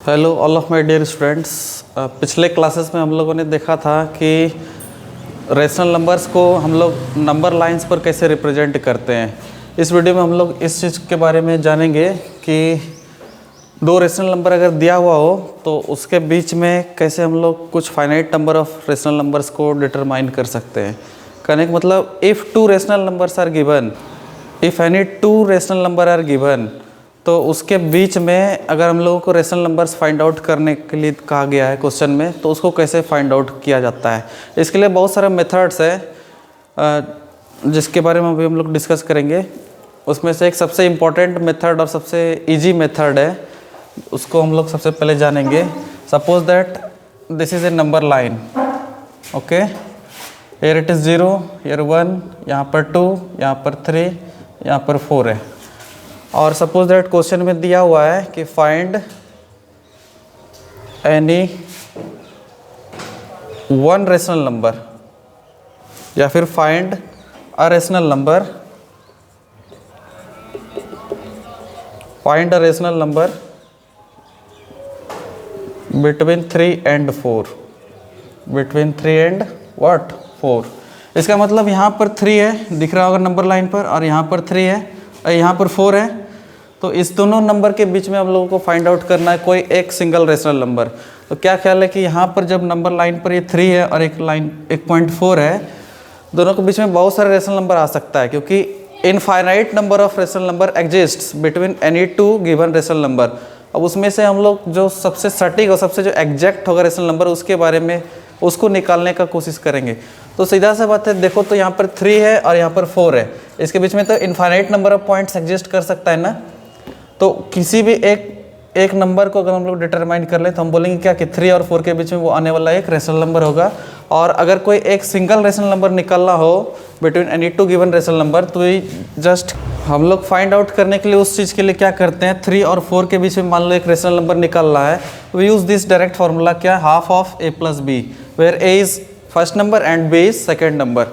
Hello all of my dear students. पिछले classes में हम लोगों ने देखा था कि रेशनल नंबर्स को हम लोग नंबर लाइंस पर कैसे रिप्रेजेंट करते हैं। इस वीडियो में हम लोग इस चीज़ के बारे में जानेंगे कि दो रेशनल नंबर अगर दिया हुआ हो तो उसके बीच में कैसे हम लोग कुछ finite number of rational numbers को डिटरमाइन कर सकते हैं। कहने का मतलब if two rational numbers are given, if any two rational number are given, तो उसके बीच में अगर हम लोगों को रेशनल नंबर्स फाइंड आउट करने के लिए कहा गया है क्वेश्चन में, तो उसको कैसे फाइंड आउट किया जाता है। इसके लिए बहुत सारे मेथड्स है जिसके बारे में अभी हम लोग डिस्कस करेंगे। उसमें से एक सबसे इम्पॉर्टेंट मेथड और सबसे इजी मेथड है, उसको हम लोग सबसे पहले जानेंगे। Suppose that this is a number line, okay, here it is 0, here 1, यहाँ पर 2, यहाँ पर 3, यहाँ पर 4 है। और सपोज दैट क्वेश्चन में दिया हुआ है कि find any one rational number या फिर find a rational number, find a rational number between 3 and 4, between 3 and what 4। इसका मतलब यहाँ पर 3 है, दिख रहा होगा नंबर लाइन पर, और यहाँ पर 3 है और यहाँ पर 4 है। तो इस दोनों नंबर के बीच में हम लोगों को फाइंड आउट करना है कोई एक सिंगल रेशनल नंबर। तो क्या ख्याल है कि यहाँ पर जब नंबर लाइन पर ये 3 है और एक लाइन 1.4 है, दोनों के बीच में बहुत सारे रेशनल नंबर आ सकता है, क्योंकि infinite number of rational number exists between any two given rational number. अब उसमें से हम लोग जो सबसे सटीक और सबसे जो एग्जैक्ट होगा रेशनल नंबर, उसके बारे में उसको निकालने का कोशिश करेंगे। तो सीधा सा बात है, देखो तो यहाँ पर 3 है और यहाँ पर 4 है, इसके बीच में तो infinite number of points exist कर सकता है ना। तो किसी भी एक नंबर को अगर हम लोग डिटरमाइन कर ले तो हम बोलेंगे क्या कि 3 और 4 के बीच में वो आने वाला एक रेशनल नंबर होगा। और अगर कोई एक सिंगल रेशनल नंबर निकालना हो between any two given rational number, तो ये जस्ट हम लोग फाइंड आउट करने के लिए उस चीज़ के लिए क्या करते हैं, 3 और 4 के बीच में मान लो एक रेशनल नंबर निकालना है, we use this direct formula, क्या, half of a plus b, where a is first number and b is second number.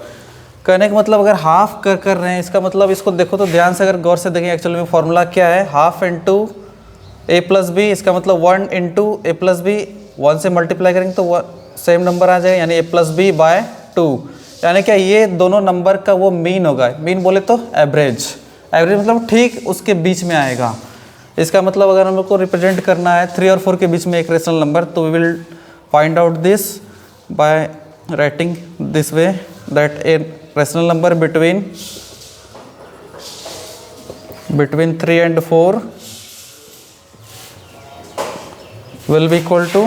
कहने का मतलब अगर हाफ कर रहे हैं, इसका मतलब इसको देखो तो ध्यान से अगर गौर से देखें, एक्चुअली में फार्मूला क्या है, half into a plus b, इसका मतलब 1 इंटू ए प्लस बी, 1 से मल्टीप्लाई करेंगे तो सेम नंबर आ जाएगा, यानी a प्लस बी बाय 2। यानी क्या ये दोनों नंबर का वो मीन होगा, मीन बोले तो एवरेज, एवरेज मतलब ठीक उसके बीच में आएगा। इसका मतलब अगर हम लोग को रिप्रेजेंट करना है 3 और 4 के बीच में एक रेशनल नंबर, तो we will find out this by writing this way, that a rational number between 3 and 4 will be equal to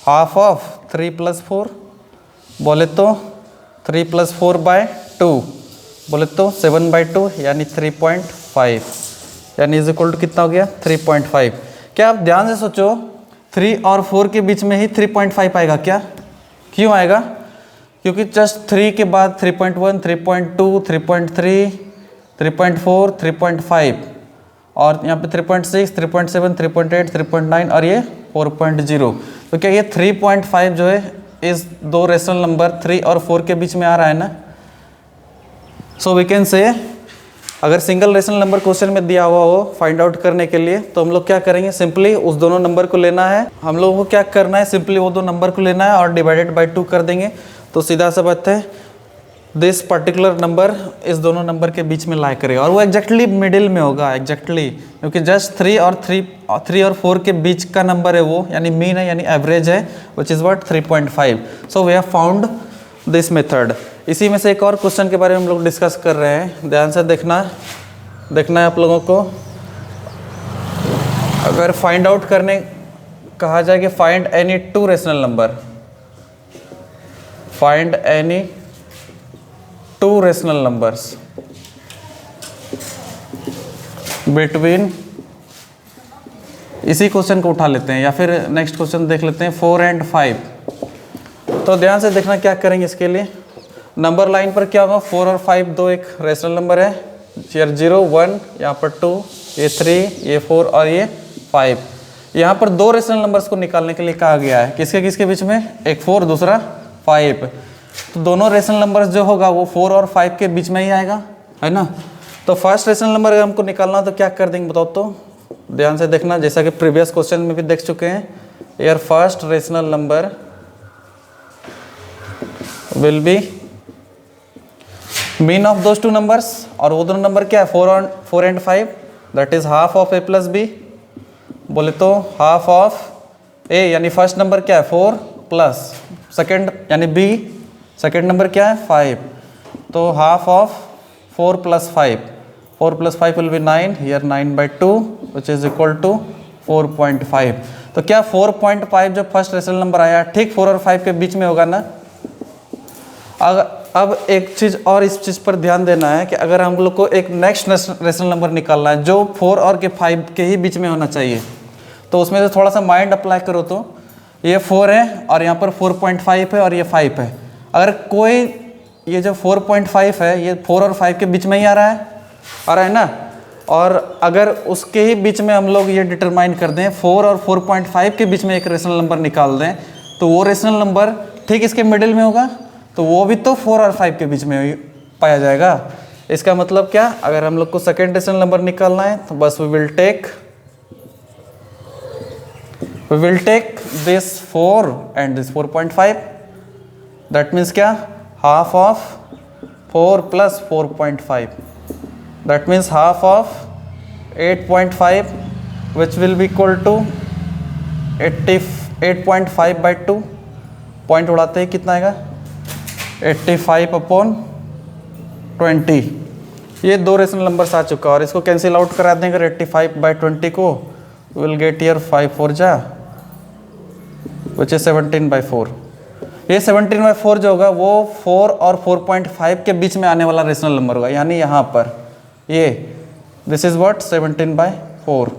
half of 3 plus 4, बोले तो 3 plus 4 by 2, बोले तो 7 by 2, यानी 3.5, यानी इज इक्वल टू कितना हो गया, 3.5। क्या आप ध्यान से सोचो, 3 और 4 के बीच में ही 3.5 आएगा क्या? क्यों आएगा? क्योंकि जस्ट 3 के बाद 3.1, 3.2, 3.3, 3.4, 3.5 और यहाँ पे 3.6, 3.7, 3.8, 3.9 और ये 4.0। तो क्या ये 3.5 जो है इस दो रेशनल नंबर 3 और 4 के बीच में आ रहा है ना। सो वी कैन से अगर सिंगल रेशनल नंबर क्वेश्चन में दिया हुआ हो फाइंड आउट करने के लिए, तो हम लोग क्या करेंगे, सिंपली उस दोनों नंबर को लेना है। हम लोगों को क्या करना है, सिंपली वो दो नंबर को लेना है और डिवाइडेड बाय 2 कर देंगे। तो सीधा सा बात है, दिस पर्टिकुलर नंबर इस दोनों नंबर के बीच में लाई करेगा और वो एग्जैक्टली मिडिल में होगा, एग्जैक्टली, क्योंकि जस्ट 3 और 4 के बीच का नंबर है वो, यानी मीन है, यानी एवरेज है, which is what 3.5। So we have found this method. इसी में से एक और क्वेश्चन के बारे में हम लोग डिस्कस कर रहे हैं, ध्यान से देखना है आप लोगों को। अगर फाइंड आउट करने कहा जाए कि find any two rational number, find any two rational numbers between, इसी क्वेश्चन को उठा लेते हैं या फिर नेक्स्ट क्वेश्चन देख लेते हैं, 4 and 5। तो ध्यान से देखना क्या करेंगे इसके लिए। नंबर लाइन पर क्या होगा, 4 और 5 दो एक रेशनल नंबर है, यहाँ 0, 1, यहाँ पर 2, ये 3, ये 4 और ये 5। यहाँ पर दो रेशनल नंबर्स को निकालने के लिए कहा गया है, किसके किसके बीच में, एक 4 दूसरा 5। तो दोनों रेशनल नंबर्स जो होगा वो 4 और 5 के बीच में ही आएगा, है ना। तो फर्स्ट रेशनल नंबर अगर हमको निकालना हो तो क्या कर देंगे बताओ तो, ध्यान से देखना, जैसा कि प्रीवियस क्वेश्चन में भी देख चुके हैं, your first rational number will be mean of those two numbers, और वो दोनों नंबर क्या है 4 and 5, that is half of a plus b. बोले तो हाफ ऑफ a यानी फर्स्ट नंबर क्या है 4 प्लस सेकेंड यानी b सेकेंड नंबर क्या है 5, तो half of 4 plus 5, 4 plus 5 will be 9, here 9/2 which is equal to 4.5। तो क्या 4.5 जो फर्स्ट रेशनल नंबर आया ठीक 4 और 5 के बीच में होगा ना। अब एक चीज़ और इस चीज़ पर ध्यान देना है कि अगर हम लोग को एक नेक्स्ट रेशनल नंबर निकालना है जो 4 और के 5 के ही बीच में होना चाहिए, तो उसमें से थोड़ा सा माइंड अप्लाई करो। तो ये 4 है और यहाँ पर 4.5 है और ये 5 है। अगर कोई ये जो 4.5 है ये 4 और 5 के बीच में ही आ रहा है ना, और अगर उसके ही बीच में हम लोग ये डिटरमाइन कर दें 4 और 4.5 के बीच में एक रेशनल नंबर निकाल दें, तो वो रेशनल नंबर ठीक इसके मिडिल में होगा, तो वो भी तो 4 और 5 के बीच में पाया जाएगा। इसका मतलब क्या, अगर हम लोग को सेकेंड रेशनल नंबर निकालना है तो बस we will take this 4 and this 4.5, that means क्या, half of 4 plus 4.5, that means half of 8.5 which will be equal to 8.5/2, point उड़ाते ही कितना आएगा 85/20। ये दो रेशनल नंबर्स आ चुका है और इसको कैंसिल आउट करा देंगे 85/20 को, विल गेट ईयर 5 4 जा विच इज 17/4। ये 17/4 जो होगा वो 4 और 4.5 के बीच में आने वाला रेशनल नंबर होगा, यानी यहाँ पर ये दिस इज व्हाट 17/4।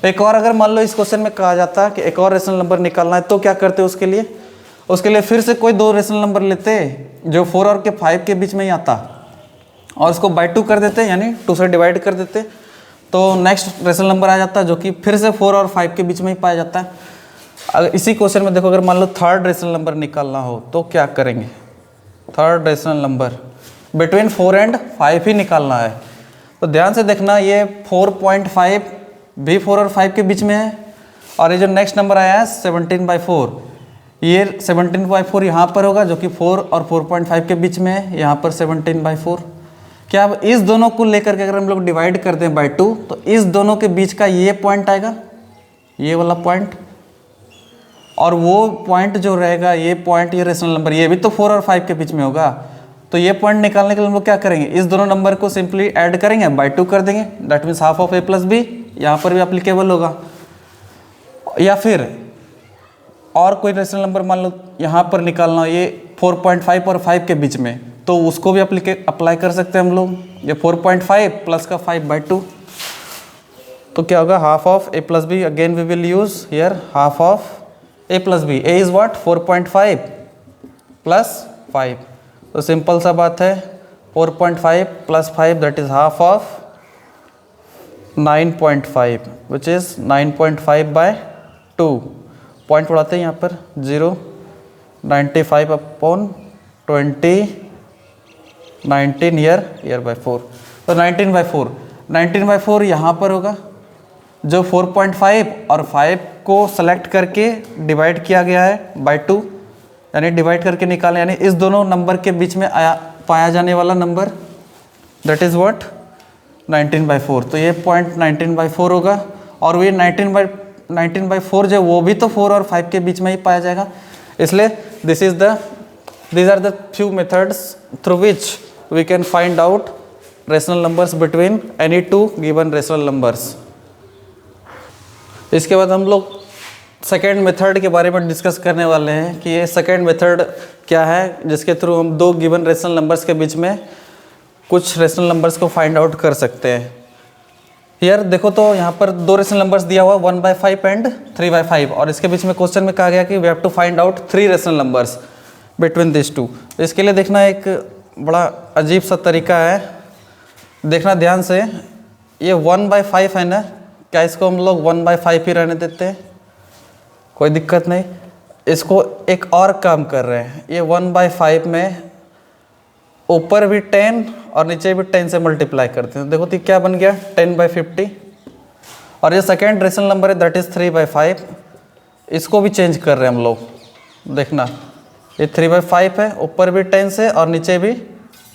एक और अगर मान लो इस क्वेश्चन में कहा जाता कि एक और रेशनल नंबर निकालना है, तो क्या करते उसके लिए फिर से कोई दो रेशनल नंबर लेते जो 4 और के 5 के बीच में ही आता और उसको बाई 2 कर देते, यानी 2 से डिवाइड कर देते, तो नेक्स्ट रेशनल नंबर आ जाता जो कि फिर से 4 और 5 के बीच में ही पाया जाता है। अगर इसी क्वेश्चन में देखो, अगर मान लो थर्ड रेशनल नंबर निकालना हो तो क्या करेंगे, third rational number between 4 and 5 ही निकालना है। तो ध्यान से देखना, ये 4.5 भी 4 और 5 के बीच में है, और ये जो नेक्स्ट नंबर आया है 17/4, ये 17/4 यहाँ पर होगा जो कि 4 और 4.5 के बीच में है, यहाँ पर 17/4। क्या अब इस दोनों को लेकर के अगर हम लोग डिवाइड कर दें बाई 2, तो इस दोनों के बीच का ये पॉइंट आएगा, ये वाला पॉइंट, और वो पॉइंट जो रहेगा ये पॉइंट, ये रेशनल नंबर ये भी तो 4 और 5 के बीच में होगा। तो ये पॉइंट निकालने के लिए हम लोग क्या करेंगे, इस दोनों नंबर को सिंपली ऐड करेंगे, बाई 2 कर देंगे, that means half of a plus b, यहाँ पर भी एप्लीकेबल होगा। या फिर और कोई रेशनल नंबर मान लो यहाँ पर निकालना हो, ये 4.5 और 5 के बीच में, तो उसको भी अप्लाई कर सकते हैं हम लोग, ये 4.5 प्लस का 5/2, तो क्या होगा half of a plus b, again we will use here half of a plus b, a is what 4.5 plus 5, तो सिंपल सा बात है 4.5 plus 5 that is half of 9.5 which is 9.5/2, point उड़ाते हैं यहाँ पर 0, 95/20, 19 ईयर बाई 4, तो 19/4 यहाँ पर होगा, जो 4.5 और 5 को सेलेक्ट करके डिवाइड किया गया है बाई 2, यानी डिवाइड करके निकालें, यानी इस दोनों नंबर के बीच में पाया जाने वाला नंबर दैट इज़ व्हाट 19/4। तो ये पॉइंट 19/4 होगा, और ये 19/4 जो वो भी तो 4 और 5 के बीच में ही पाया जाएगा। इसलिए these are the few methods through which we can find out rational numbers between any two given rational numbers। इसके बाद हम लोग सेकेंड मेथड के बारे में डिस्कस करने वाले हैं कि ये सेकेंड मेथड क्या है, जिसके थ्रू हम दो गिवन रेशनल नंबर्स के बीच में कुछ रेशनल नंबर्स को फाइंड आउट कर सकते हैं। यार देखो, तो यहाँ पर दो रेशनल नंबर्स दिया हुआ 1/5 एंड 3/5, और इसके बीच में क्वेश्चन में कहा गया कि we have to find out 3 rational numbers between this two. तो इसके लिए देखना एक बड़ा अजीब सा तरीका है, देखना ध्यान से, ये 1/5 है ना, क्या इसको हम लोग 1/5 ही रहने देते हैं, कोई दिक्कत नहीं। इसको एक और काम कर रहे हैं, ये 1/5 में ऊपर भी 10 और नीचे भी 10 से मल्टीप्लाई करते हैं। देखो तो क्या बन गया 10/50, और ये सेकेंड रेशनल नंबर है दैट इज़ 3/5, इसको भी चेंज कर रहे हैं हम लोग। देखना ये 3/5 है, ऊपर भी 10 से और नीचे भी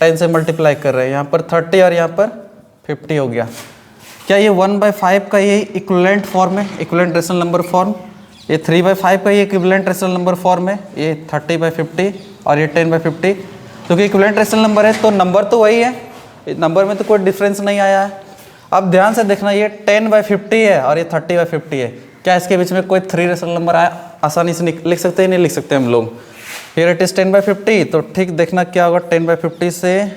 10 से मल्टीप्लाई कर रहे हैं। यहाँ पर 30 और यहाँ पर 50 हो गया। क्या ये 1/5 का ये इक्विवेलेंट फॉर्म है, इक्विवेलेंट रेशनल नंबर फॉर्म? ये 3/5 का ये इक्विवेलेंट रेशनल नंबर फॉर्म है, ये 30/50 और ये 10/50। क्योंकि इक्विवेलेंट रेशनल नंबर है तो नंबर तो वही है, नंबर में तो कोई डिफरेंस नहीं आया है। अब ध्यान से देखना, ये 10/50 है और ये 30/50 है। क्या इसके बीच में कोई 3 रेशनल नंबर आसानी से लिख सकते हैं? नहीं लिख सकते हम लोग। फिर इट इज़ 10/50, तो ठीक देखना क्या होगा 10/50 से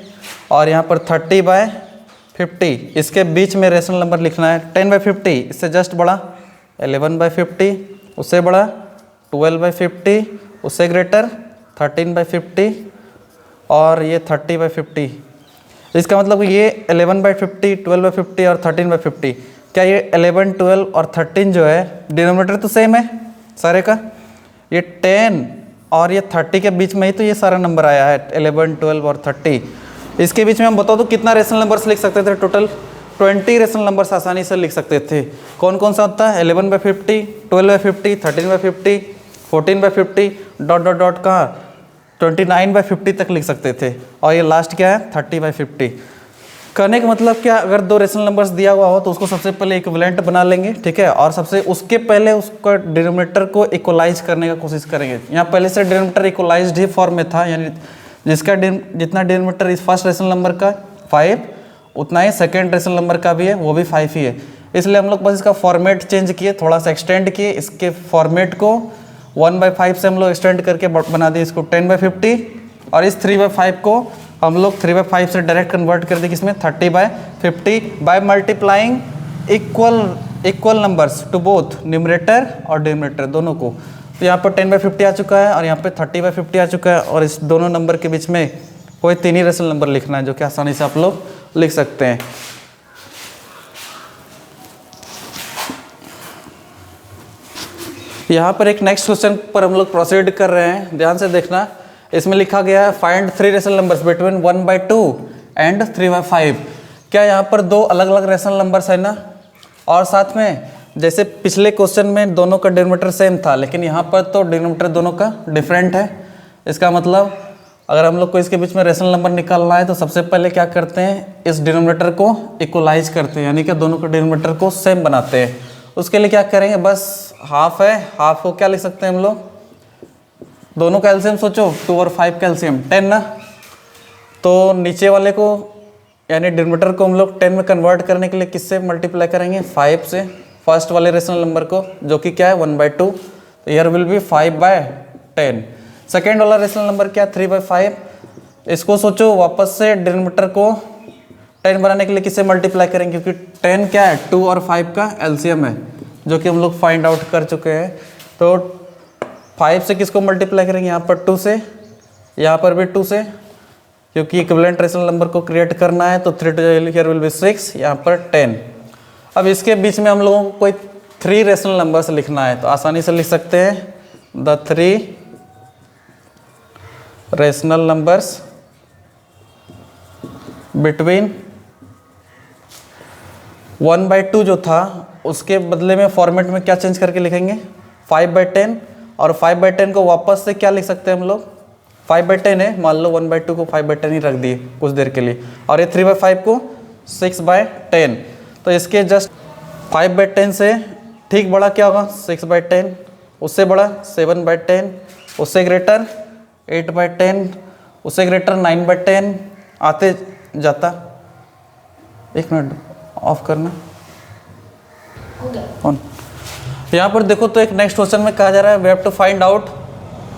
और यहाँ पर 30/50, इसके बीच में रेशनल नंबर लिखना है 10/50, इससे जस्ट बड़ा 11/50, उससे बड़ा 12/50, उससे ग्रेटर 13/50 और ये 30/50। इसका मतलब ये 11/50, 12/50 और 13/50। क्या ये 11, 12 और 13 जो है डिनोमिनेटर तो सेम है सारे का, ये 10 और ये 30 के बीच में ही तो ये सारा नंबर आया है 11, 12 और 30। इसके बीच में हम बताओ तो कितना रेशनल नंबर्स लिख सकते थे? टोटल 20 रेशनल नंबर्स आसानी से लिख सकते थे। कौन कौन सा होता है? 11/50, 12/50, 13/50, 14/50 डॉट डॉट डॉट कहाँ 29/50 तक लिख सकते थे। और ये लास्ट क्या है 30/50। कहने का मतलब क्या, अगर दो रेशनल नंबर्स दिया हुआ हो तो उसको सबसे पहले इक्विवेलेंट बना लेंगे, ठीक है, और सबसे उसके पहले उसका डिनोमिनेटर को इक्वलाइज करने का कोशिश करेंगे। यहाँ पहले से डिनोमिनेटर इक्वलाइज्ड ही फॉर्म में था, यानी जिसका जितना डिनोमिनेटर इस फर्स्ट रेशनल नंबर का 5 उतना ही सेकेंड रेशनल नंबर का भी है, वो भी 5 ही है। इसलिए हम लोग बस इसका फॉर्मेट चेंज किए, थोड़ा सा एक्सटेंड किए, इसके फॉर्मेट को 1/5 से हम लोग एक्सटेंड करके बना दिए इसको 10/50 और इस 3/5 को हम लोग 3/5 से डायरेक्ट कन्वर्ट कर दिए किसमें 30/50 by multiplying equal numbers to both numerator और डिनोमिनेटर दोनों को। तो यहाँ पर 10/50 आ चुका है और यहाँ पे 30/50 आ चुका है और इस दोनों नंबर के बीच में कोई 3 ही रेशनल नंबर लिखना है, जो कि आसानी से आप लोग लिख सकते हैं। यहाँ पर एक नेक्स्ट क्वेश्चन पर हम लोग प्रोसीड कर रहे हैं, ध्यान से देखना। इसमें लिखा गया है find 3 rational numbers between 1/2 and 3/5। क्या यहाँ पर दो अलग अलग रेशनल नंबर्स है ना, और साथ में जैसे पिछले क्वेश्चन में दोनों का डिनोमिनेटर सेम था, लेकिन यहाँ पर तो डिनोमिनेटर दोनों का डिफरेंट है। इसका मतलब अगर हम लोग को इसके बीच में रेशनल नंबर निकालना है तो सबसे पहले क्या करते हैं, इस डिनोमिनेटर को इक्वलाइज करते हैं, यानी कि दोनों के डिनोमिनेटर को सेम बनाते हैं। उसके लिए क्या करेंगे, बस हाफ है, हाफ को क्या लिख सकते हैं हम लोग, दोनों का एलसीएम सोचो 2 और 5 का एलसीएम 10 ना, तो नीचे वाले को यानी डिनोमिनेटर को हम लोग 10 में कन्वर्ट करने के लिए किससे मल्टीप्लाई करेंगे 5 से, फर्स्ट वाले रेशनल नंबर को जो कि क्या है 1/2, तो हियर विल बी 5/10। सेकेंड वाला रेशनल नंबर क्या 3/5, इसको सोचो वापस से डिनोमिनेटर को 10 बनाने के लिए किससे मल्टीप्लाई करेंगे, क्योंकि 10 क्या है 2 और 5 का एलसीएम है, जो कि हम लोग फाइंड आउट कर चुके हैं। तो 5 से किसको मल्टीप्लाई करेंगे, यहाँ पर 2 से, यहाँ पर भी 2 से, क्योंकि इक्विवेलेंट रेशनल नंबर को क्रिएट करना है। तो 3 टू हियर विल बी 6, यहाँ पर 10। अब इसके बीच में हम लोगों को कोई 3 रेशनल नंबर्स लिखना है, तो आसानी से लिख सकते हैं द 3 रेशनल नंबर्स बिटवीन 1/2 जो था उसके बदले में फॉर्मेट में क्या चेंज करके लिखेंगे 5/10, और 5/10 को वापस से क्या लिख सकते हैं हम लोग 5/10 है, मान लो 1/2 को 5/10 ही रख दिए कुछ देर के लिए, और ये 3/5 को 6/10। तो इसके जस्ट 5/10 से ठीक बड़ा क्या होगा 6/10, उससे बड़ा 7/10, उससे ग्रेटर 8/10, उससे ग्रेटर 9/10, आते जाता। एक मिनट ऑफ करना ऑन। यहाँ पर देखो तो एक नेक्स्ट क्वेश्चन में कहा जा रहा है we have to find out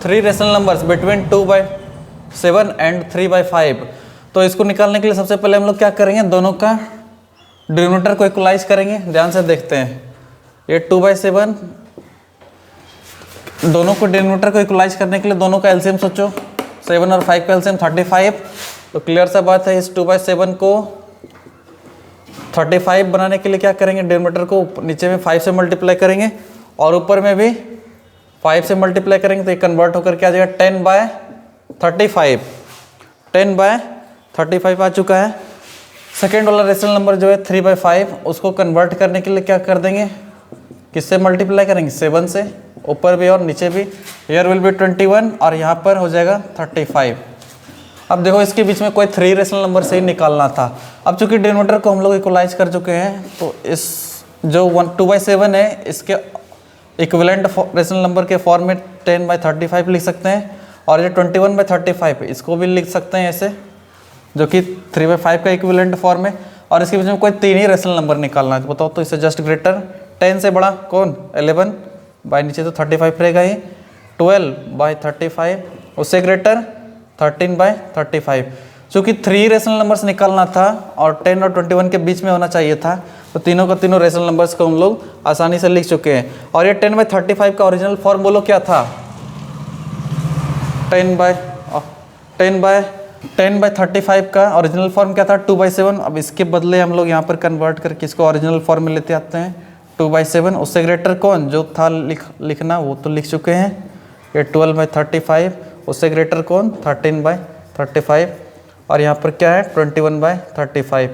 3 rational numbers between 2/7 and 3/5। तो इसको निकालने के लिए सबसे पहले हम लोग क्या करेंगे, दोनों का डिनोमिनेटर को इक्वलाइज करेंगे। ध्यान से देखते हैं, ये 2/7, दोनों को डिनोमिनेटर को इक्वलाइज करने के लिए दोनों का एलसीएम सोचो, 7 और 5 का एलसीएम 35। तो क्लियर सा बात है, इस 2/7 को 35 बनाने के लिए क्या करेंगे, डिनोमिनेटर को नीचे में 5 से मल्टीप्लाई करेंगे और ऊपर में भी 5 से मल्टीप्लाई करेंगे, तो ये कन्वर्ट होकर क्या आ जाएगा 10/35। 10/35 आ चुका है। सेकेंड वाला रेशनल नंबर जो है 3/5, उसको कन्वर्ट करने के लिए क्या कर देंगे, किससे मल्टीप्लाई करेंगे, 7 से, ऊपर भी और नीचे भी। हियर विल बी 21 और यहाँ पर हो जाएगा 35। अब देखो इसके बीच में कोई 3 रेशनल नंबर से ही निकालना था। अब चूंकि डिनोमिनेटर को हम लोग इक्वलाइज कर चुके हैं, तो इस जो 2/7 है इसके इक्विवेलेंट रेशनल नंबर के फॉर्म में 10/35 लिख सकते हैं, और ये 21/35 इसको भी लिख सकते हैं ऐसे, जो कि 3/5 का इक्विवेलेंट फॉर्म है। और इसके बीच में कोई 3 ही रेशनल नंबर निकालना है, तो बताओ तो इससे जस्ट ग्रेटर 10 से बड़ा कौन, 11 बाय नीचे तो 35 रहेगा ही, 12/35, उससे ग्रेटर 13/35। चूँकि 3 रेशनल नंबर्स निकालना था और 10 और 21 के बीच में होना चाहिए था, तो तीनों का तीनों रेशनल नंबर्स को हम लोग आसानी से लिख चुके हैं। और ये 10/35 का ओरिजिनल फॉर्म बोलो क्या था, 10/35 का ओरिजिनल फॉर्म क्या था, 2/7। अब इसके बदले हम लोग यहाँ पर कन्वर्ट करके इसको ओरिजिनल फॉर्म में लेते आते हैं, 2/7। उससे ग्रेटर कौन, जो था लिखना वो तो लिख चुके हैं, ये 12/35। उससे ग्रेटर कौन, 13/35। और यहाँ पर क्या है, 21/35।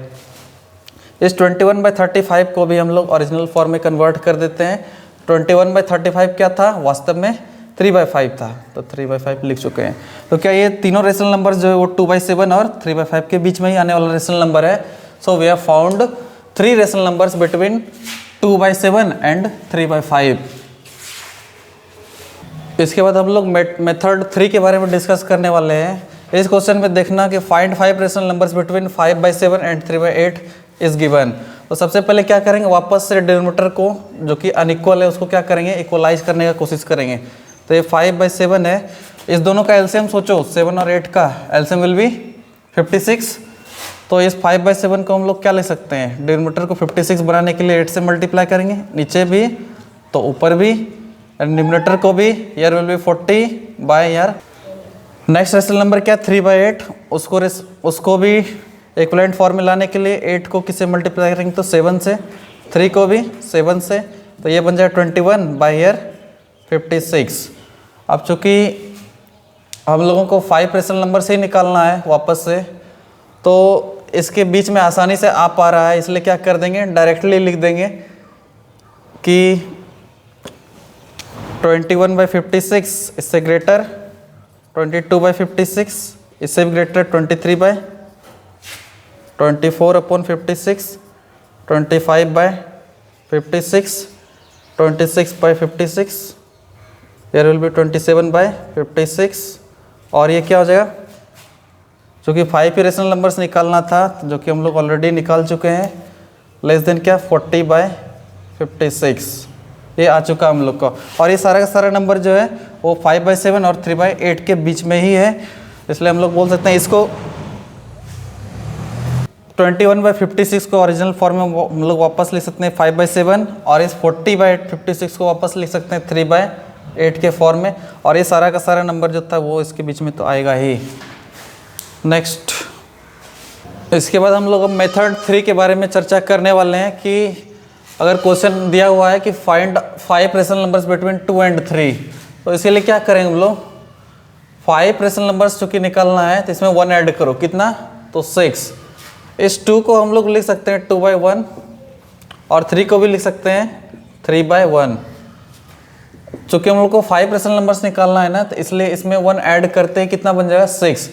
इस 21/35 को भी हम लोग ओरिजिनल फॉर्म में कन्वर्ट कर देते हैं। 21/35 क्या था, वास्तव में 3/5 था, तो 3/5 लिख चुके हैं। तो क्या ये तीनों रेशनल नंबर जो है वो 2/7 और 3/5 के बीच में ही आने वाला रेशनल नंबर है। So we have found 3 rational numbers between 2/7 and 3/5। इसके बाद हम लोग मेथड 3 के बारे में डिस्कस करने वाले हैं। इस क्वेश्चन में देखना कि find 5 rational numbers between 5/7 and 3/8 is given. तो सबसे पहले क्या करेंगे, वापस से डिनोमिनेटर को जो कि अनइक्वल है उसको क्या करेंगे, इक्वलाइज करने का कोशिश करेंगे। तो ये 5/7 है, इस दोनों का एलसीएम सोचो, 7 और 8 का एलसीएम विल बी 56। तो इस 5/7 को हम लोग क्या ले सकते हैं, डिनोमिनेटर को 56 बनाने के लिए 8 से मल्टीप्लाई करेंगे, नीचे भी तो ऊपर भी, डिनोमिनेटर को भी, यार विल बी 40 बाय यार। नेक्स्ट रेशनल नंबर क्या, 3/8, उसको भी इक्विवेलेंट फॉर्म में लाने के लिए 8 को किससे मल्टीप्लाई करेंगे, तो 7 से, 3 को भी 7 से, तो ये बन जाए 21 बाय ईयर 56। अब चूँकि हम लोगों को 5 रेशनल नंबर से ही निकालना है वापस से, तो इसके बीच में आसानी से आ पा रहा है, इसलिए क्या कर देंगे, डायरेक्टली लिख देंगे कि 21/56 इससे ग्रेटर 22/56, इससे भी ग्रेटर 24/56, 25/56, 26/56, here will be 27/56। और ये क्या हो जाएगा, क्योंकि 5 ही रेशनल नंबर्स निकालना था जो कि हम लोग ऑलरेडी निकाल चुके हैं, लेस देन क्या, 40/56, ये आ चुका हम लोग को। और ये सारा का सारा नंबर जो है वो 5/7 और 3/8 के बीच में ही है, इसलिए हम लोग बोल सकते हैं इसको 21/56 को ओरिजिनल फॉर्म में हम लोग वापस लिख सकते हैं 5/7, और इस 40/56 को वापस लिख सकते हैं 3/8 के फॉर्म में। और ये सारा का सारा नंबर जो था वो इसके बीच में तो आएगा ही। नेक्स्ट, इसके बाद हम लोग अब मेथड 3 के बारे में चर्चा करने वाले हैं कि अगर क्वेश्चन दिया हुआ है कि find 5 rational numbers between 2 and 3, तो इसके लिए क्या करेंगे हम लोग, 5 रेशनल नंबर्स चूँकि निकालना है तो इसमें 1 ऐड करो, कितना, तो 6। इस 2 को हम लोग लिख सकते हैं 2/1 और 3 को भी लिख सकते हैं 3/1। चूँकि हम लोग को 5 रेशनल नंबर्स निकालना है ना, तो इसलिए इसमें 1 ऐड करते हैं, कितना बन जाएगा, 6।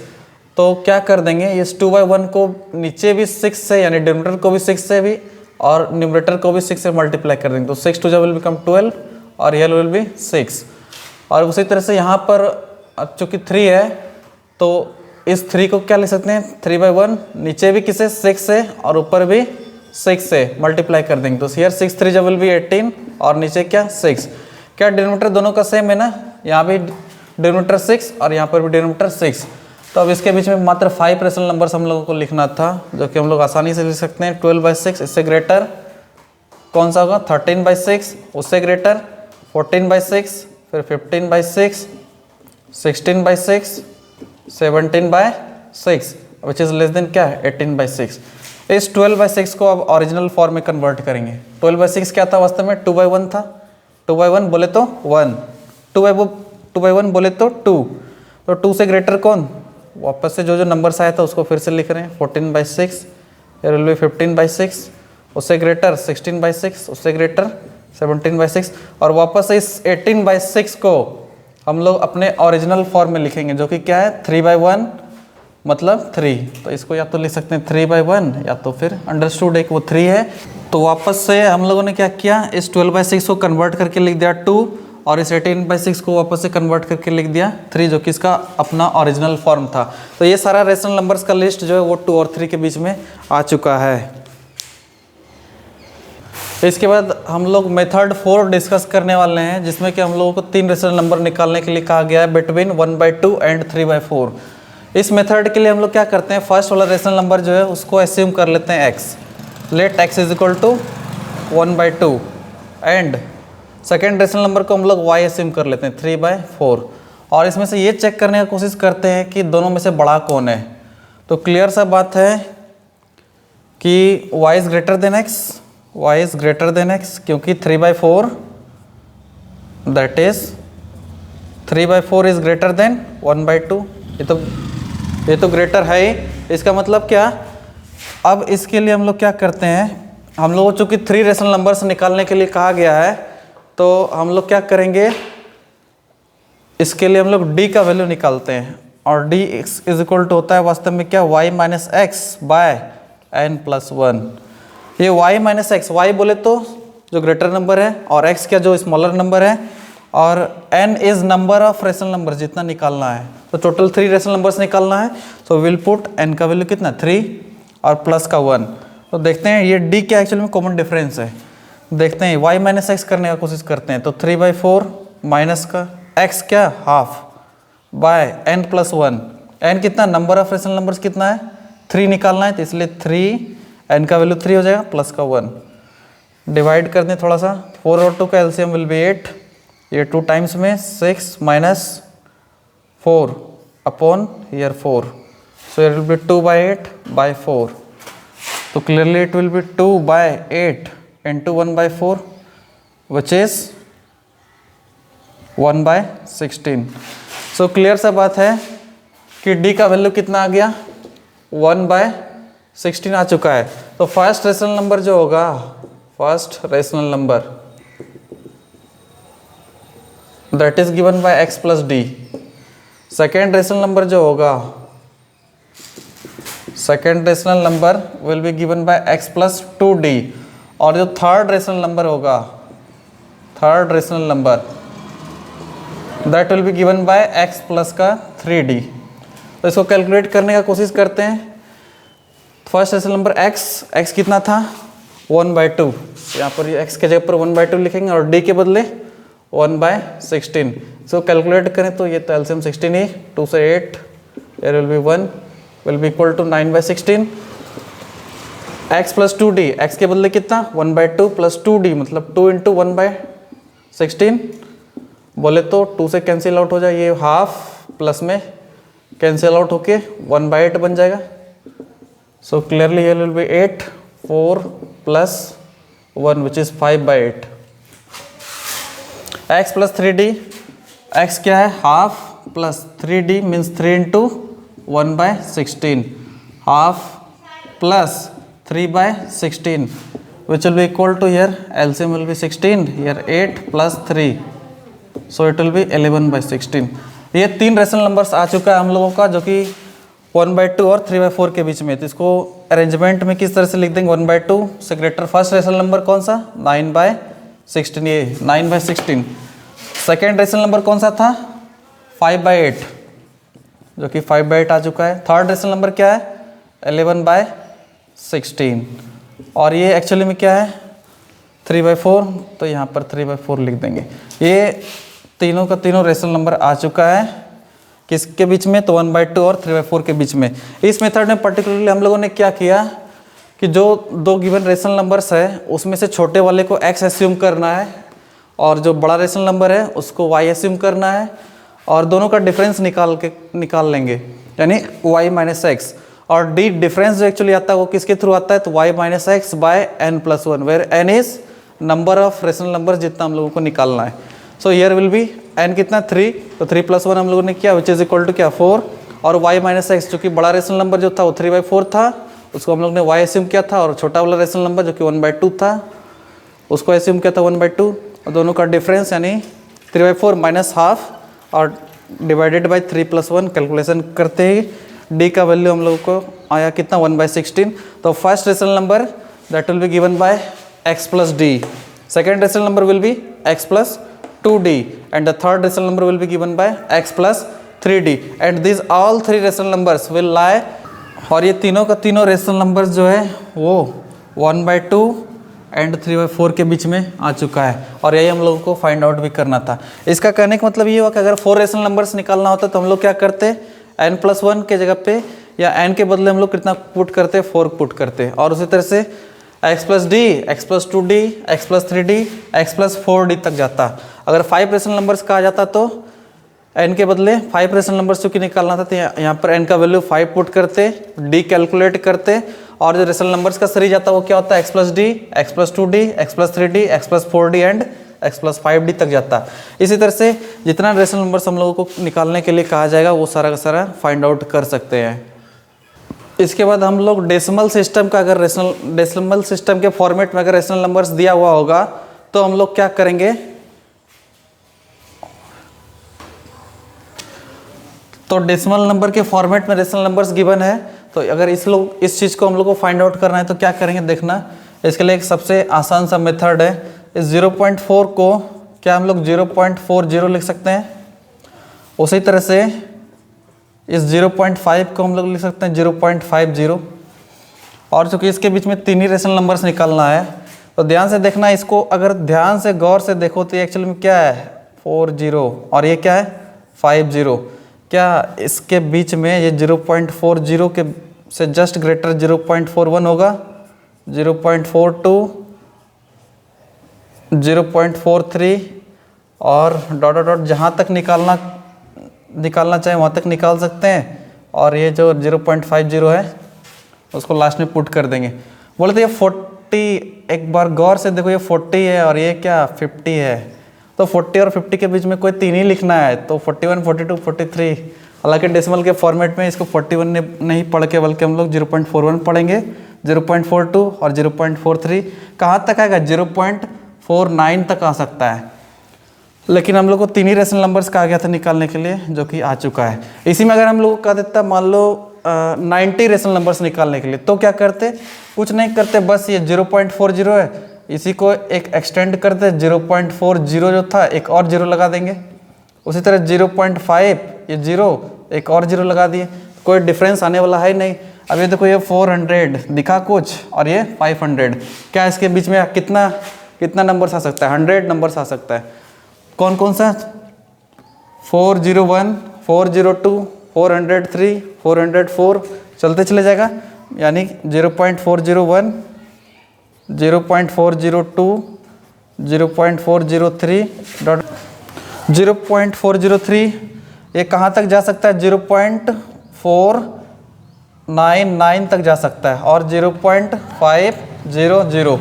तो क्या कर देंगे, इस 2/1 को नीचे भी 6 से, यानी डिनोमिनेटर को भी 6 से भी और न्यूमरेटर को भी 6 से मल्टीप्लाई कर देंगे, तो 6 2 विल बिकम 12 और ये विल बी 6। और उसी तरह से यहाँ पर चूँकि 3 है तो इस 3 को क्या लिख सकते हैं, 3/1, नीचे भी किसे, 6 से और ऊपर भी 6 से मल्टीप्लाई कर देंगे, तो हियर 6 3 विल बी 18 और नीचे क्या, 6। क्या डिनोमिनेटर दोनों का सेम है ना, यहाँ भी डिनोमिनेटर 6 और यहाँ पर भी डिनोमिनेटर 6। तो अब इसके बीच में मात्र 5 रेशनल नंबर्स हम लोगों को लिखना था, जो कि हम लोग आसानी से लिख सकते हैं। 12/6 इससे ग्रेटर कौन सा होगा, 13/6, उससे ग्रेटर 14/6, फिर 15/6, 16/6, 17/6, विच इज़ लेस देन क्या है, 18/6। इस 12/6 को अब ओरिजिनल फॉर्म में कन्वर्ट करेंगे। 12/6 क्या था वास्तव में, 2/1 था, 2/1 बोले तो 1, 2/1 बोले तो 2, तो 2 से ग्रेटर कौन, वापस से जो नंबर्स आया था उसको फिर से लिख रहे हैं, 14/6, हियर विल बी 15/6, उससे ग्रेटर 16/6, उससे ग्रेटर 17/6, और वापस से इस 18/6 को हम लोग अपने ओरिजिनल फॉर्म में लिखेंगे, जो कि क्या है 3/1 मतलब 3। तो इसको या तो लिख सकते हैं 3/1 या तो फिर अंडरस्टूड एक वो 3 है। तो वापस से हम लोगों ने क्या किया, इस 12/6 को कन्वर्ट करके लिख दिया 2, और इस 18/6 को वापस से कन्वर्ट करके लिख दिया 3, जो कि इसका अपना ओरिजिनल फॉर्म था। तो ये सारा रेशनल नंबर्स का लिस्ट जो है वो 2 और 3 के बीच में आ चुका है। इसके बाद हम लोग मेथड 4 डिस्कस करने वाले हैं, जिसमें कि हम लोगों को 3 रेशनल नंबर निकालने के लिए कहा गया है बिटवीन 1/2 एंड 3/4। इस मेथड के लिए हम लोग क्या करते हैं, फर्स्ट वाला रेशनल नंबर जो है उसको एस्यूम कर लेते हैं x, let x is equal to 1/2, and second rational number को हम लोग y एस्यूम कर लेते हैं 3/4, और इसमें से ये चेक करने की कोशिश करते हैं कि दोनों में से बड़ा कौन है। तो क्लियर सा बात है कि y is greater than x, y is greater than x, क्योंकि 3/4 that is 3/4 is greater than 1/2। ये तो ग्रेटर है ही। इसका मतलब क्या, अब इसके लिए हम लोग क्या करते हैं, हम लोग चूंकि 3 रेशनल नंबर्स निकालने के लिए कहा गया है, तो हम लोग क्या करेंगे, इसके लिए हम लोग d का वैल्यू निकालते हैं, और d इज इक्वल टू होता है वास्तव में क्या, y minus x by n plus 1। ये y माइनस एक्स, y बोले तो जो ग्रेटर नंबर है, और x क्या जो स्मॉलर नंबर है, और n is number of rational number जितना निकालना है। तो टोटल 3 रेशनल नंबर्स निकालना है, सो विल पुट n का वैल्यू कितना 3 और प्लस का 1। तो देखते हैं ये d क्या एक्चुअली में कॉमन डिफरेंस है, देखते हैं y माइनस एक्स करने का कोशिश करते हैं। तो 3/4 माइनस का x क्या half by n plus 1, n कितना नंबर ऑफ रेशनल नंबर्स कितना है 3 निकालना है, तो इसलिए 3 n का वैल्यू 3 हो जाएगा प्लस का 1। डिवाइड कर दें थोड़ा सा, 4 और 2 का एलसीएम विल बी 8, ये 2 टाइम्स में 6 minus 4 upon here 4, so it will be 2/8 by 4। तो clearly it will be 2/8 into 1/4 which is 1/16। सो क्लियर सा बात है कि d का वैल्यू कितना आ गया 1/16 आ चुका है। तो फर्स्ट रेशनल नंबर जो होगा, first rational number that is given by x plus d, second rational number जो होगा, second rational number will be given by x plus 2d, और जो थर्ड रेशनल नंबर होगा, third rational number that will be given by x plus का 3d। तो इसको calculate करने का कोशिश करते हैं। फर्स्ट रेशनल नंबर x कितना था 1/2, यहाँ पर ये x के जगह पर 1/2 लिखेंगे और d के बदले 1/16। सो कैलकुलेट करें तो ये तो एलसीएम 16 ही, 2 से 8, there will be 1 will be equal to 9/16। x plus 2d, x के बदले कितना 1/2 प्लस 2d मतलब 2 इंटू 1/16, बोले तो 2 से कैंसिल आउट हो जाए, ये हाफ प्लस में कैंसिल आउट होके 1/8 बन जाएगा। So clearly here will B 8 4 plus 1 which is 5/8। x plus 3d, x क्या है half plus 3d means 3 into 1/16, half plus 3/16 which will be equal to here LCM will be 16, here 8 plus 3, so it will be 11/16। ये 3 rational numbers आ चुका है हम लोगों का, जो कि 1/2 और 3/4 के बीच में। तो इसको अरेंजमेंट में किस तरह से लिख देंगे, 1/2 से ग्रेटर फर्स्ट रेशनल नंबर कौन सा 9/16, ये 9/16। सेकेंड रेशनल नंबर कौन सा था 5/8, जो कि 5/8 आ चुका है। थर्ड रेशनल नंबर क्या है 11/16, और ये एक्चुअली में क्या है 3/4, तो यहाँ पर 3/4 लिख देंगे। ये तीनों का तीनों रेशनल नंबर आ चुका है किसके बीच में, तो 1/2 और 3/4 के बीच में। इस मेथड में पर्टिकुलरली हम लोगों ने क्या किया कि जो 2 गिवन रेशनल नंबर्स है उसमें से छोटे वाले को x एस्यूम करना है, और जो बड़ा रेशनल नंबर है उसको y एस्यूम करना है, और दोनों का डिफरेंस निकाल लेंगे, यानी y माइनस एक्स। और d डिफरेंस जो एक्चुअली आता है वो किसके थ्रू आता है, तो y minus x by n plus 1, where n is number of rational number जितना हम लोगों को निकालना है। So here will be n कितना 3, तो 3 प्लस 1 हम लोगों ने किया विच इज इक्वल टू क्या 4, और y माइनस एक्स जो कि बड़ा रेशनल नंबर जो था वो 3/4 था, उसको हम लोग ने y एस्यूम किया था, और छोटा वाला रेशनल नंबर जो कि 1/2 था उसको एस्यूम किया था 1/2, और दोनों का डिफरेंस यानी 3/4 माइनस हाफ और डिवाइडेड बाई 3 + 1 कैलकुलेशन करते ही d का वैल्यू हम लोग को आया कितना 1/16। तो first rational number that will be given by x + d, second rational number will B x + 2d and the third rational number will be given by x + 3d and these all three rational numbers will lie, और ये तीनों का तीनों rational numbers जो है वो 1/2 and 3/4 के बीच में आ चुका है, और यही हम लोगों को फाइंड आउट भी करना था। इसका कहने का मतलब ये हुआ कि अगर 4 रेशनल नंबर्स निकालना होता तो हम लोग क्या करते, n + 1 के जगह पे या n के बदले हम लोग कितना पुट करते, 4 पुट करते, और उसी तरह से x + d, x + 2d, x + 3d, x + 4d तक जाता। अगर 5 रेशनल नंबर्स का आ जाता तो n के बदले 5 रेशनल नंबर्स चूँकि निकालना था तो यहाँ पर n का वैल्यू 5 पुट करते, d कैलकुलेट करते, और जो रेशनल नंबर्स का सीरीज आता है वो क्या होता है x + d, x + 2d, x + 3d, x + 4d and x + 5d तक जाता। इसी तरह से जितना रेशनल नंबर्स हम लोगों को निकालने के लिए कहा जाएगा वो सारा का सारा फाइंड आउट कर सकते हैं। इसके बाद हम लोग डेसिमल सिस्टम का, अगर डेसिमल सिस्टम के फॉर्मेट में अगर रेशनल नंबर्स दिया हुआ होगा तो हम लोग क्या करेंगे, तो डेसिमल नंबर के फॉर्मेट में रेशनल नंबर्स गिवन है, तो अगर इस चीज़ को हम लोग को फाइंड आउट करना है तो क्या करेंगे देखना। इसके लिए एक सबसे आसान सा मेथड है, इस 0.4 को क्या हम लोग 0.40 लिख सकते हैं, उसी तरह से इस 0.5 को हम लोग लिख सकते हैं 0.50, और चूंकि इसके बीच में तीन ही रेशनल नंबर्स निकालना है तो ध्यान से देखना, इसको अगर ध्यान से गौर से देखो तो ये एक्चुअली में क्या है 40 और ये क्या है 50। क्या इसके बीच में ये 0.40 के से जस्ट ग्रेटर 0.41 होगा, 0.42, 0.43 और डॉट डॉट डॉट जहाँ तक निकालना चाहे वहाँ तक निकाल सकते हैं, और ये जो 0.50 है उसको लास्ट में पुट कर देंगे। बोले तो ये 40, एक बार गौर से देखो ये 40 है और ये क्या 50 है, तो 40 और 50 के बीच में कोई तीन ही लिखना है, तो 41, 42, 43। हालांकि डेसिमल के फॉर्मेट में इसको 41 नहीं पढ़ के बल्कि हम लोग 0.41 पढ़ेंगे, 0.42 और 0.43 कहाँ तक आएगा 0.49 तक आ सकता है, लेकिन हम लोग को तीन ही रेशनल नंबर्स कहा गया था निकालने के लिए जो कि आ चुका है। इसी में अगर हम लोग को कहा देता मान लो 90 रेशनल नंबर्स निकालने के लिए तो क्या करते, कुछ नहीं करते, बस ये 0.40 है इसी को एक एक्सटेंड करते, 0.40 जो था एक और 0 लगा देंगे, उसी तरह 0.5 ये 0 एक और 0 लगा दिए, कोई डिफरेंस आने वाला है नहीं। अब ये देखो ये 400 दिखा कुछ और ये 500, क्या इसके बीच में कितना नंबर्स आ सकता है, 100 नंबर्स आ सकता है। कौन कौन सा 401, 402, 403, 404 चलते चले जाएगा, यानी 0.401, 0.402, 0.403 0.403 ये कहाँ तक जा सकता है 0.499 तक जा सकता है, और 0.500।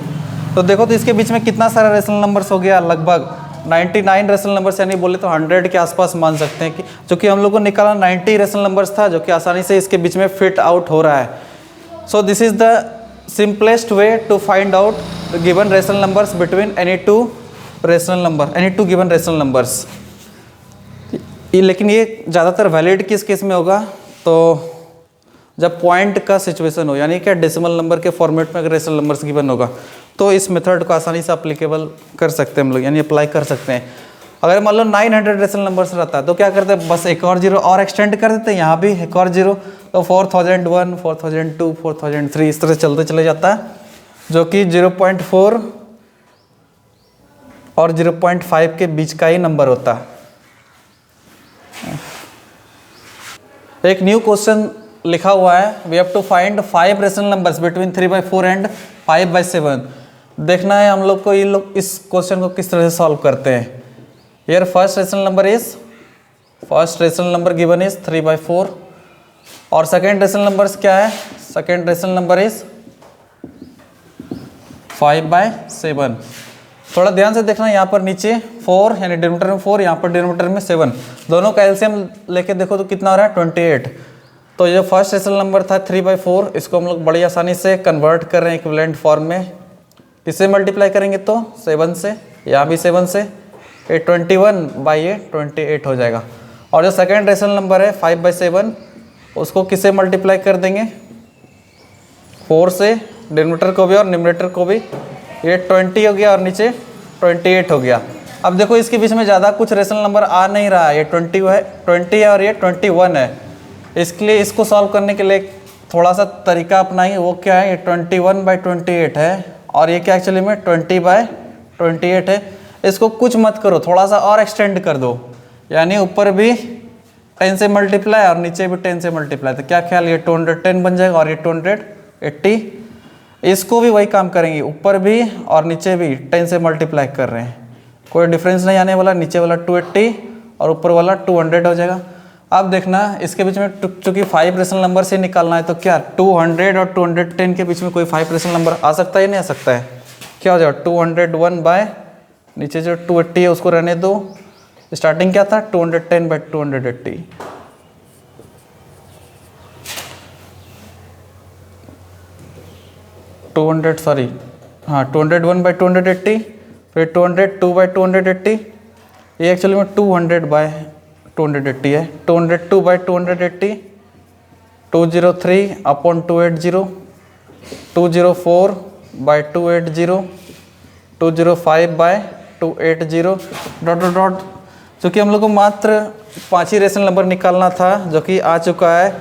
तो देखो तो इसके बीच में कितना सारा रेशनल नंबर्स हो गया, लगभग 99 रेशनल नंबर्स, यानी बोले तो 100 के आसपास मान सकते हैं कि चूँकि हम लोग को निकाला 90 रेशनल नंबर्स था जो कि आसानी से इसके बीच में फिट आउट हो रहा है। So this is the simplest way to find out the given rational numbers between any two given rational numbers. लेकिन ये ज़्यादातर वैलिड किस केस में होगा, तो जब पॉइंट का सिचुएशन हो, यानी क्या डेसिमल नंबर के फॉर्मेट में अगर रेशनल नंबर्स गिवन होगा तो इस मेथड को आसानी से अप्लीकेबल कर सकते हैं हम लोग, यानी अप्लाई कर सकते हैं। अगर मान लो 900 रेशनल नंबर्स रहता है तो क्या करते हैं, बस एक और 0 और एक्सटेंड कर देते हैं, यहाँ भी एक और 0, तो 4001, 4002, 4003 इस तरह चलते चले जाता है, जो कि 0.4 और 0.5 के बीच का ही नंबर होता है। एक न्यू क्वेश्चन लिखा हुआ है, we have to find 5 rational numbers between 3/4 and 5/7। देखना है हम लोग को ये लोग इस क्वेश्चन को किस तरह से सॉल्व करते हैं। Here first rational number given is 3/4 और सेकेंड रेशनल नंबर्स क्या है, सेकेंड रेशनल नंबर इज 5/7। थोड़ा ध्यान से देखना, यहाँ पर नीचे 4 यानी डिनोमिनेटर में 4, यहाँ पर डिनोमिनेटर में 7, दोनों का एलसीएम लेके देखो तो कितना हो रहा है 28। तो ये फर्स्ट रेशनल नंबर था 3/4, इसको हम लोग बड़ी आसानी से कन्वर्ट कर रहे हैं इक्विवेलेंट फॉर्म में। किससे मल्टीप्लाई करेंगे तो 7 से, यहाँ भी 7 से, ये 21/28 हो जाएगा। और जो सेकेंड रेशनल नंबर है 5/7, उसको किससे मल्टीप्लाई कर देंगे 4 से, डिनोमिनेटर को भी और न्यूमरेटर को भी। ये 20 हो गया और नीचे 28 हो गया। अब देखो इसके बीच में ज़्यादा कुछ रेशनल नंबर आ नहीं रहा है, ये 20 है और ये 21 है। इसके लिए इसको सॉल्व करने के लिए थोड़ा सा तरीका अपनाइए, वो क्या है, ये 21/28 है और ये क्या एक्चुअली में 20/28 है। इसको कुछ मत करो, थोड़ा सा और एक्सटेंड कर दो, यानी ऊपर भी 10 से मल्टीप्लाई और नीचे भी 10 से मल्टीप्लाई, तो क्या ख्याल, ये 210 बन जाएगा और ये 280। इसको भी वही काम करेंगे, ऊपर भी और नीचे भी 10 से मल्टीप्लाई कर रहे हैं, कोई डिफरेंस नहीं आने वाला। नीचे वाला 280 और ऊपर वाला 200 हो जाएगा। अब देखना इसके बीच में चूंकि 5 रेशनल नंबर से निकालना है, तो क्या 200 और 210 के बीच में कोई 5 रेशनल नंबर आ सकता है या नहीं आ सकता है? क्या हो जाएगा 201 बाय नीचे जो 280 है उसको रहने दो, स्टार्टिंग क्या था 210/280। 201/280, फिर 202/280, ये एक्चुअली में 200/280 है। 202/280, 203/280, 204/280, 205/280 डॉट डॉट डॉट। चूँकि हम लोग को मात्र 5 ही रेशनल नंबर निकालना था जो कि आ चुका है,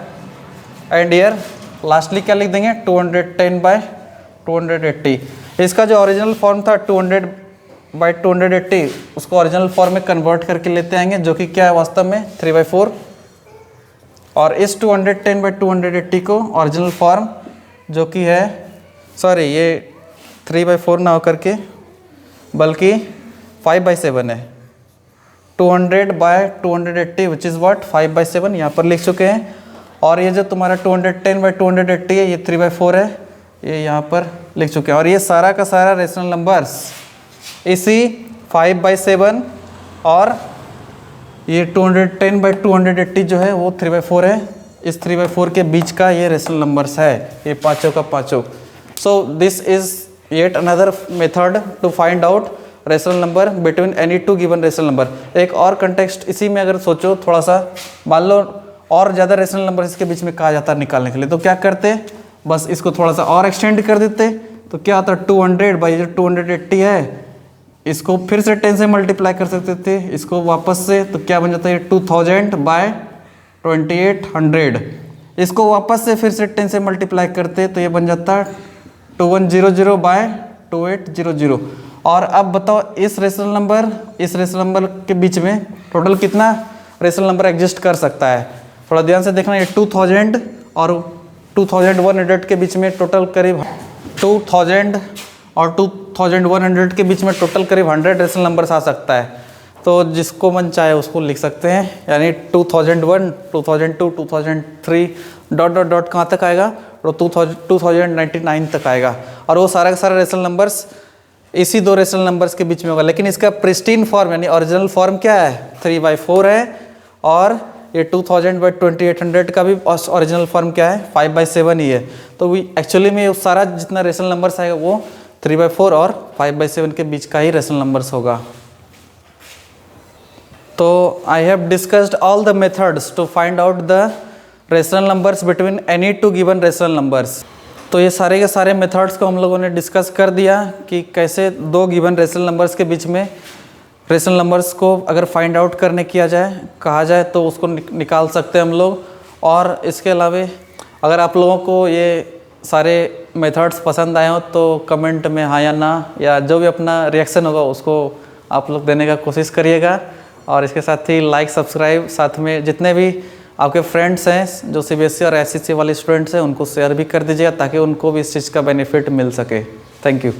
एंड ईयर लास्टली क्या लिख देंगे 210/280। इसका जो ओरिजिनल फॉर्म था 200/280, उसको ओरिजिनल फॉर्म में कन्वर्ट करके लेते आएंगे, जो कि क्या है वास्तव में 3/4। और इस 210/280 को ओरिजिनल फॉर्म जो कि है, सॉरी ये 3/4 ना होकर के बल्कि 5/7 है। 200/280 विच इज़ व्हाट 5/7 यहाँ पर लिख चुके हैं। और ये जो तुम्हारा 210/280 है, ये 3/4 है, ये यहाँ पर लिख चुके हैं। और ये सारा का सारा रेशनल नंबर्स इसी 5/7 और ये 210/280 जो है वो 3/4 है, इस 3/4 के बीच का ये रेशनल नंबर्स है, ये पाँचों का पाँचों। So this is yet another method to find out rational number between any two given rational number. एक और कंटेक्स्ट इसी में अगर सोचो थोड़ा सा, मान लो और ज़्यादा रेशनल नंबर इसके बीच में कहा जाता है निकालने के लिए, तो क्या करते, बस इसको थोड़ा सा और एक्सटेंड कर देते, तो क्या आता 200/280 है, इसको फिर से 10 से मल्टीप्लाई कर सकते थे, इसको वापस से, तो क्या बन जाता है 2000/2800। इसको वापस से फिर से 10 से मल्टीप्लाई करते तो ये बन जाता 2100/2800। और अब बताओ इस रेशनल नंबर के बीच में टोटल कितना रेशनल नंबर एग्जिस्ट कर सकता है? थोड़ा ध्यान से देखना, ये 2000 और 2100 के बीच में टोटल करीब 2000 और 2100 के बीच में टोटल करीब 100 रेशनल नंबर्स आ सकता है। तो जिसको मन चाहे उसको लिख सकते हैं, यानी 2001, 2002, 2003 डॉट डॉट डॉट कहाँ तक आएगा, तो 2099 तक आएगा। और वो सारा का सारा रेशनल नंबर्स इसी 2 रेशनल नंबर्स के बीच में होगा। लेकिन इसका प्रिस्टीन फॉर्म यानी ओरिजिनल फॉर्म क्या है 3/4 है, और ये 2000/2800 का भी ओरिजिनल फॉर्म क्या है 5/7 ही है। तो एक्चुअली में सारा जितना रेशनल नंबर्स आएगा वो 3/4 और 5/7 के बीच का ही रेशनल नंबर्स होगा। तो I have discussed all the methods to find out the rational numbers between any two given rational numbers. तो ये सारे के सारे मेथड्स को हम लोगों ने डिस्कस कर दिया कि कैसे 2 गिवन रेशनल नंबर्स के बीच में रेशनल नंबर्स को अगर फाइंड आउट करने कहा जाए तो उसको निकाल सकते हैं हम लोग। और इसके अलावा अगर आप लोगों को ये सारे मेथड्स पसंद आए हो तो कमेंट में हाँ या ना, या जो भी अपना रिएक्शन होगा उसको आप लोग देने का कोशिश करिएगा। और इसके साथ ही लाइक, सब्सक्राइब, साथ में जितने भी आपके फ्रेंड्स हैं जो CBSE और SSC वाले स्टूडेंट्स हैं उनको शेयर भी कर दीजिएगा ताकि उनको भी इस चीज़ का बेनिफिट मिल सके। Thank you.